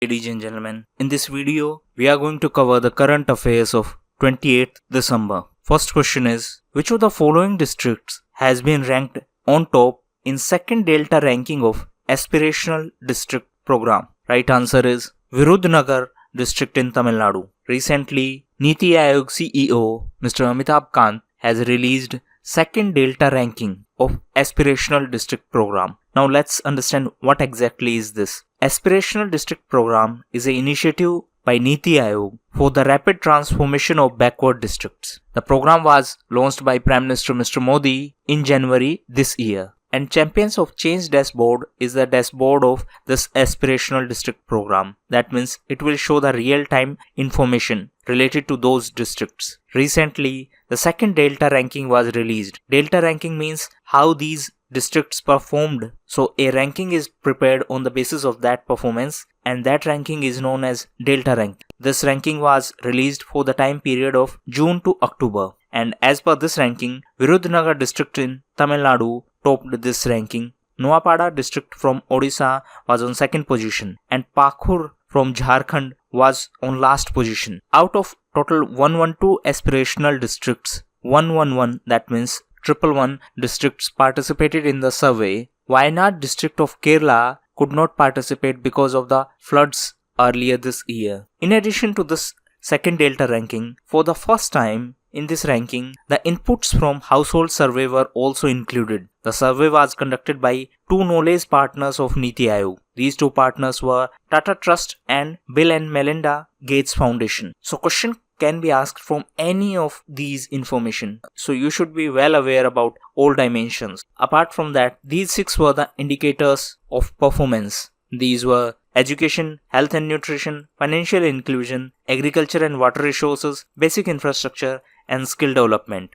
Ladies and gentlemen, in this video, we are going to cover the current affairs of 28th December. First question is, which of the following districts has been ranked on top in second Delta ranking of Aspirational District Program? Right answer is Virudhunagar district in Tamil Nadu. Recently, Niti Aayog CEO Mr. Amitabh Kant has released second Delta ranking of Aspirational District Program. Now let's understand what exactly is this. Aspirational District Program is an initiative by Niti Aayog for the rapid transformation of backward districts. The program was launched by Prime Minister Mr. Modi in January this year. And Champions of Change dashboard is the dashboard of this Aspirational District Program. That means it will show the real-time information related to those districts. Recently, the second Delta ranking was released. Delta ranking means how these districts performed. So a ranking is prepared on the basis of that performance, and that ranking is known as Delta rank. This ranking was released for the time period of June to October. And as per this ranking, Virudhunagar district in Tamil Nadu topped this ranking. Noapada district from Odisha was on second position, and Pakur from Jharkhand was on last position. Out of total 112 aspirational districts, 111, that means 111 districts participated in the survey. Wayanad district of Kerala could not participate because of the floods earlier this year. In addition to this second Delta ranking, for the first time in this ranking, the inputs from household survey were also included. The survey was conducted by two knowledge partners of Niti Aayog. These two partners were Tata Trust and Bill and Melinda Gates Foundation. So question can be asked from any of these information. So you should be well aware about all dimensions. Apart from that, these 6 were the indicators of performance. These were education, health and nutrition, financial inclusion, agriculture and water resources, basic infrastructure, and skill development.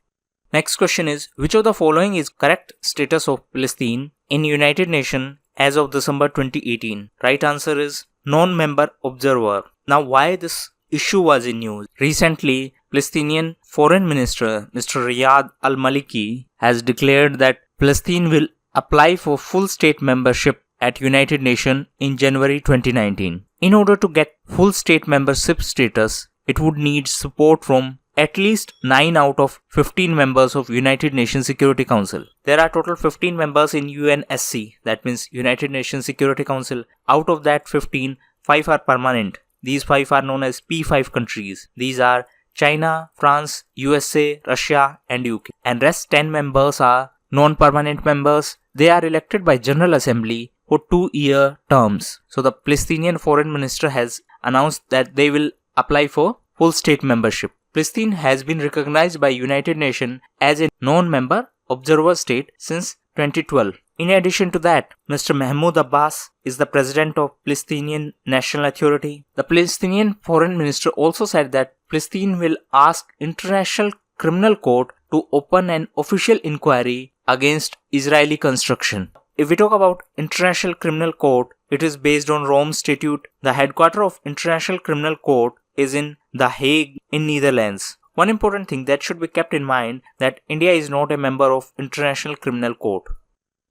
Next question is, which of the following is correct status of Palestine in United Nations as of December 2018? Right answer is non-member observer. Now why this issue was in news? Recently, Palestinian Foreign Minister Mr. Riyad Al-Maliki has declared that Palestine will apply for full state membership at United Nations in January 2019. In order to get full state membership status, it would need support from at least 9 out of 15 members of United Nations Security Council. There are total 15 members in UNSC, that means United Nations Security Council. Out of that 15, 5 are permanent. These 5 are known as P5 countries. These are China, France, USA, Russia and UK. And rest 10 members are non-permanent members. They are elected by General Assembly for 2-year terms. So the Palestinian Foreign Minister has announced that they will apply for full state membership. Palestine has been recognized by United Nations as a non-member observer state since 2012. In addition to that, Mr. Mahmoud Abbas is the president of Palestinian National Authority. The Palestinian Foreign Minister also said that Palestine will ask International Criminal Court to open an official inquiry against Israeli construction. If we talk about International Criminal Court, it is based on Rome Statute. The headquarters of International Criminal Court is in The Hague in Netherlands. One important thing that should be kept in mind that India is not a member of International Criminal Court.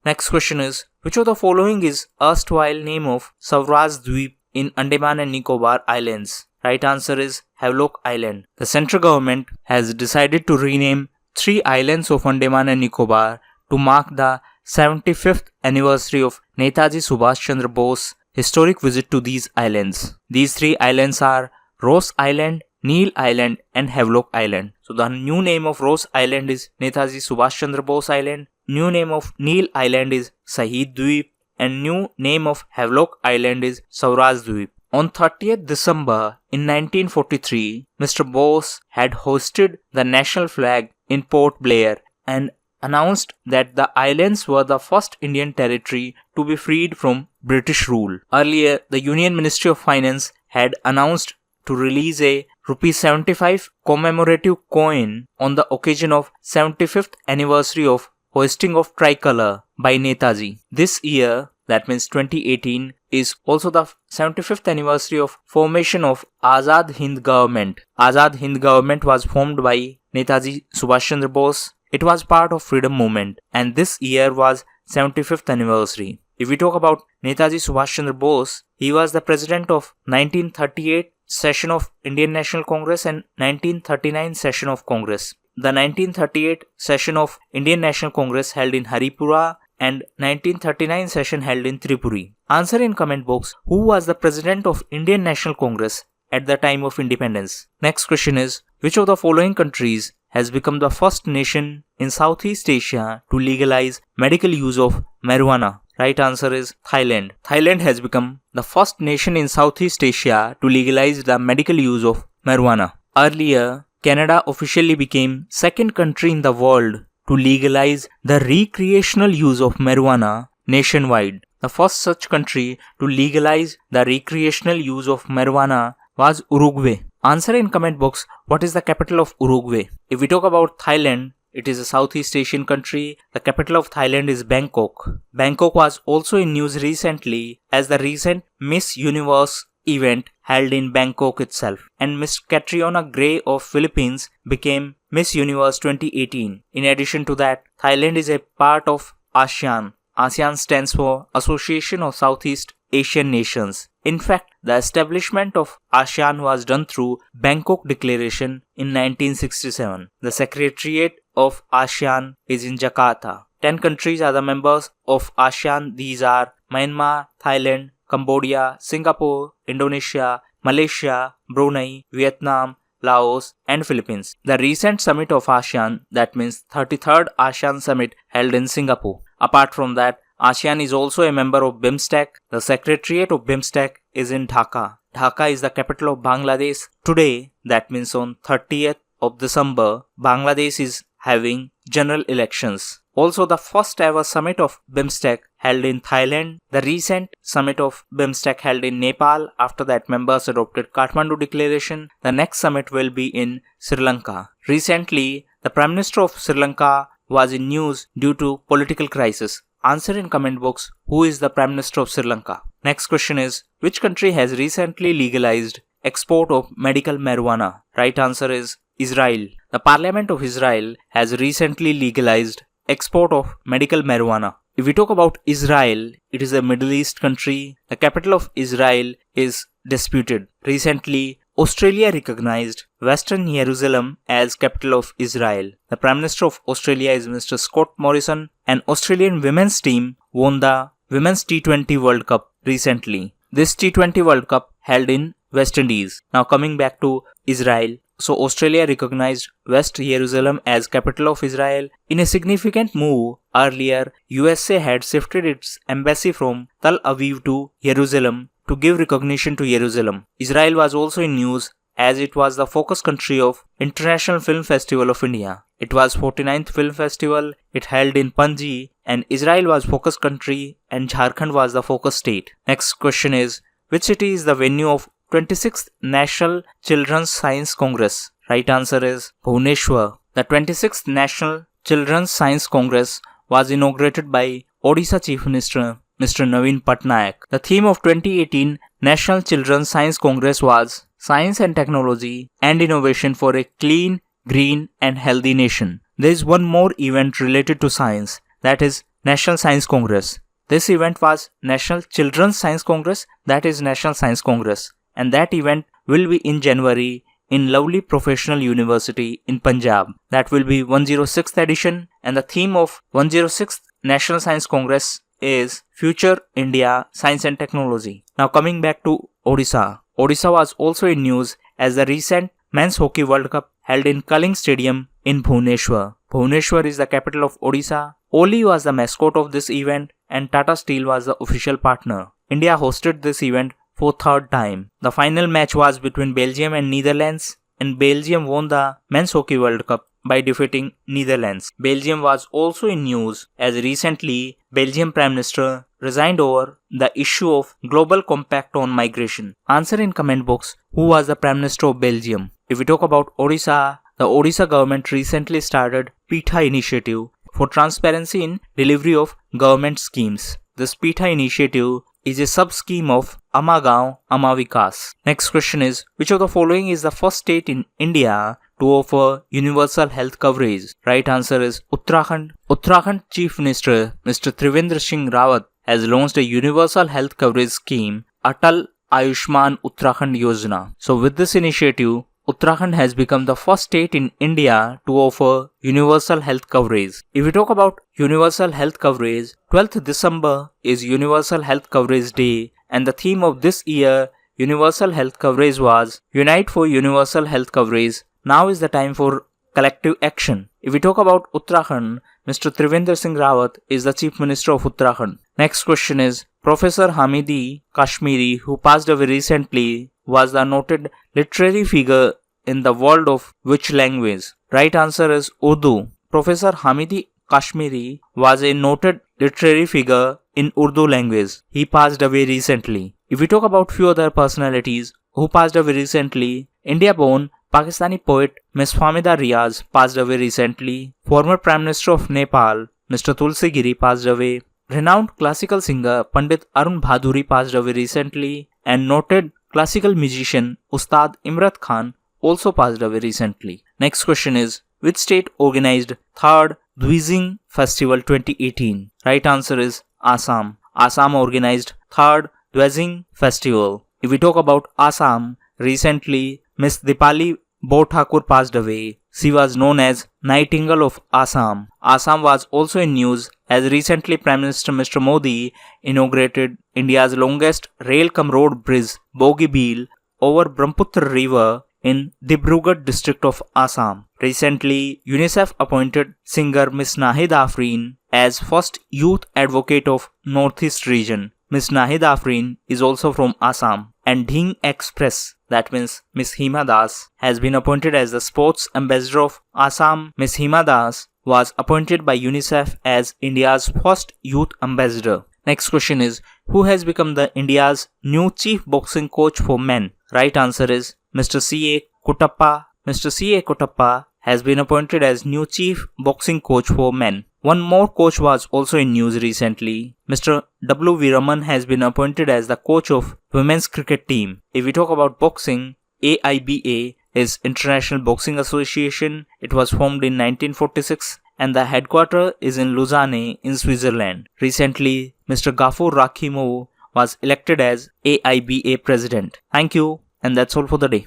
Next question is, which of the following is erstwhile name of Swaraj Dweep in Andaman and Nicobar Islands? Right answer is Havelock Island. The central government has decided to rename 3 islands of Andaman and Nicobar to mark the 75th anniversary of Netaji Subhash Chandra Bose's historic visit to these islands. These 3 islands are Rose Island, Neil Island and Havelock Island. So the new name of Rose Island is Netaji Subhash Chandra Bose Island. New name of Neil Island is Shahid Dweep. And new name of Havelock Island is Swaraj Dweep. On 30th December in 1943, Mr. Bose had hosted the national flag in Port Blair and announced that the islands were the first Indian territory to be freed from British rule. Earlier, the Union Ministry of Finance had announced to release a ₹75 commemorative coin on the occasion of 75th anniversary of hoisting of tricolor by Netaji. This year, that means 2018, is also the 75th anniversary of formation of Azad Hind Government. Azad Hind Government was formed by Netaji Subhash Chandra Bose. It was part of freedom movement and this year was 75th anniversary. If we talk about Netaji Subhash Chandra Bose, he was the president of 1938 session of Indian National Congress and 1939 session of Congress. The 1938 session of Indian National Congress held in Haripura and 1939 session held in Tripuri. Answer in comment box who was the president of Indian National Congress at the time of independence. Next question is, which of the following countries has become the first nation in Southeast Asia to legalize medical use of marijuana? Right answer is Thailand. Thailand has become the first nation in Southeast Asia to legalize the medical use of marijuana. Earlier, Canada officially became second country in the world to legalize the recreational use of marijuana nationwide. The first such country to legalize the recreational use of marijuana was Uruguay. Answer in comment box what is the capital of Uruguay. If we talk about Thailand, it is a Southeast Asian country. The capital of Thailand is Bangkok. Bangkok was also in news recently as the recent Miss Universe event held in Bangkok itself, and Miss Catriona Gray of Philippines became Miss Universe 2018. In addition to that, Thailand is a part of ASEAN. ASEAN stands for Association of Southeast Asian Nations. In fact, the establishment of ASEAN was done through Bangkok Declaration in 1967. The Secretariat of ASEAN is in Jakarta. 10 countries are the members of ASEAN. These are Myanmar, Thailand, Cambodia, Singapore, Indonesia, Malaysia, Brunei, Vietnam, Laos, and Philippines. The recent summit of ASEAN, that means 33rd ASEAN Summit, held in Singapore. Apart from that, ASEAN is also a member of BIMSTEC. The Secretariat of BIMSTEC is in Dhaka. Dhaka is the capital of Bangladesh. Today, that means on 30th of December, Bangladesh is having general elections. Also, the first ever summit of BIMSTEC held in Thailand. The recent summit of BIMSTEC held in Nepal. After that, members adopted Kathmandu Declaration. The next summit will be in Sri Lanka. Recently, the Prime Minister of Sri Lanka was in news due to political crisis. Answer in comment box who is the Prime Minister of Sri Lanka. Next question is, which country has recently legalized export of medical marijuana? Right answer is Israel. The Parliament of Israel has recently legalized export of medical marijuana. If we talk about Israel, it is a Middle East country. The capital of Israel is disputed. Recently, Australia recognized Western Jerusalem as capital of Israel. The Prime Minister of Australia is Mr. Scott Morrison. An Australian women's team won the Women's T20 World Cup recently. This T20 World Cup held in West Indies. Now coming back to Israel. So Australia recognized West Jerusalem as capital of Israel. In a significant move, earlier USA had shifted its embassy from Tel Aviv to Jerusalem to give recognition to Jerusalem. Israel was also in news as it was the focus country of International Film Festival of India. It was 49th Film Festival. It held in Panji, and Israel was focus country and Jharkhand was the focus state. Next question is, which city is the venue of 26th National Children's Science Congress? Right answer is Bhubaneswar. The 26th National Children's Science Congress was inaugurated by Odisha Chief Minister Mr. Naveen Patnaik. The theme of 2018 National Children's Science Congress was Science and Technology and Innovation for a Clean, Green and Healthy Nation. There is one more event related to science, that is National Science Congress. This event was National Children's Science Congress, that is National Science Congress, and that event will be in January in Lovely Professional University in Punjab. That will be 106th edition, and the theme of 106th National Science Congress is Future India Science and Technology. Now coming back to Odisha. Odisha was also in news as the recent Men's Hockey World Cup held in Kaling Stadium in Bhubaneswar. Bhubaneswar is the capital of Odisha. Oli was the mascot of this event and Tata Steel was the official partner. India hosted this event for third time. The final match was between Belgium and Netherlands, and Belgium won the Men's Hockey World Cup by defeating Netherlands. Belgium was also in news as recently Belgium Prime Minister resigned over the issue of Global Compact on Migration. Answer in comment box who was the Prime Minister of Belgium. If we talk about Odisha, the Odisha government recently started PITA initiative for transparency in delivery of government schemes. This PITA initiative is a sub-scheme of Ama Gaon, Ama Vikas. Next question is, which of the following is the first state in India to offer universal health coverage? Right answer is Uttarakhand. Uttarakhand Chief Minister Mr. Trivendra Singh Rawat has launched a universal health coverage scheme, Atal Ayushman Uttarakhand Yojana. So with this initiative, Uttarakhand has become the first state in India to offer universal health coverage. If we talk about universal health coverage, 12th December is Universal Health Coverage Day, and the theme of this year Universal Health Coverage was Unite for Universal Health Coverage. Now is the time for collective action. If we talk about Uttarakhand, Mr. Trivendra Singh Rawat is the Chief Minister of Uttarakhand. Next question is, Professor Hamidi Kashmiri, who passed away recently, was the noted literary figure in the world of which language? Right answer is Urdu. Professor Hamidi Kashmiri was a noted literary figure in Urdu language. He passed away recently. If we talk about few other personalities who passed away recently, India-born Pakistani poet Ms. Famida Riaz passed away recently. Former Prime Minister of Nepal, Mr. Tulsi Giri, passed away. Renowned classical singer Pandit Arun Bhaduri passed away recently, and noted classical musician Ustad Imrat Khan also passed away recently. Next question is, which state organized 3rd Dweezing Festival 2018? Right answer is Assam. Assam organized 3rd Dweezing Festival. If we talk about Assam, recently Miss Dipali Bothakur passed away. She was known as Nightingale of Assam. Assam was also in news as recently Prime Minister Mr. Modi inaugurated India's longest rail-cum-road bridge, Bogibeel, over Brahmaputra River in Dibrugarh district of Assam. Recently, UNICEF appointed singer Miss Nahid Afreen as first youth advocate of Northeast region. Miss Nahid Afreen is also from Assam. And Dhing Express, that means Miss Hima Das, has been appointed as the sports ambassador of Assam. Miss Hima Das was appointed by UNICEF as India's first youth ambassador. Next question is, who has become the India's new chief boxing coach for men? Right answer is Mr. C.A. Kutappa. Mr. C.A. Kutappa has been appointed as new chief boxing coach for men. One more coach was also in news recently. Mr. W. Raman has been appointed as the coach of women's cricket team. If we talk about boxing, AIBA is International Boxing Association. It was formed in 1946 and the headquarters is in Lausanne in Switzerland. Recently, Mr. Gafur Rakhimov was elected as AIBA president. Thank you, and that's all for the day.